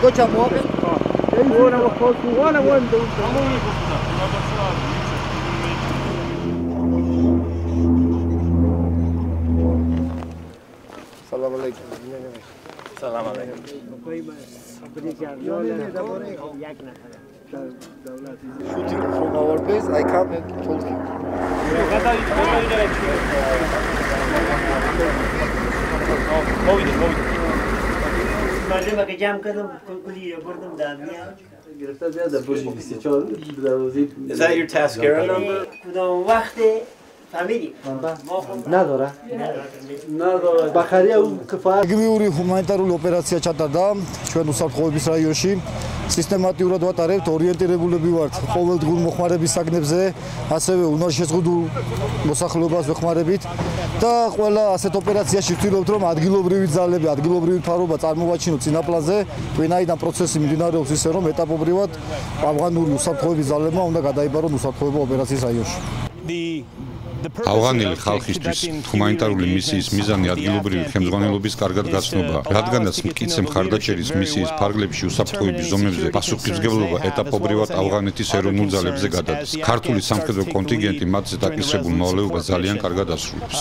Gocha Mohamed. Salam alaikum. Salam alaikum. Shooting from our base, I come and told him. Is that your Tascara number? Გმიური ჰუმანიტარული ოპერაცია ჩატარდა ჩვენ უსაფრთხოების რაიონში. სისტემატიურად ვატარებთ ორიენტირებულები ვართ ყოველდღიურ მოხმარების საგნებზე, ასევე უნარშეზღუდულ მოსახლეობას ვეხმარებით და ყველა ასეთ ოპერაციაში ვცდილობთ რომ ადგილობრივი ძალები, ადგილობრივი მთავრობა წარმოვაჩინოთ წინაპლანზე, ვინაიდან პროცესი მიმდინარეობს ისე რომ ეტაპობრივად ავღანური უსაფრთხოების ძალებმა უნდა გადაიბარონ უსაფრთხოება ოპერაციის რაიონში. ავღანელი ხალხისთვის ჰუმანიტარული მისიის მიზანი ადგილობრივი ხელმძღვანელობის კარგად გაცნობა, რადგანაც მტკიცე მხარდაჭერის მისიის ფარგლებში უსაფრთხოების ზომებზე პასუხისმგებლობა ეტაპობრივად ავღანეთის ეროვნულ ძალებზე გადადის. ქართული სამხედრო კონტინგენტი მათზე დაკისრებულ მოვალეობას ძალიან კარგად ასრულებს.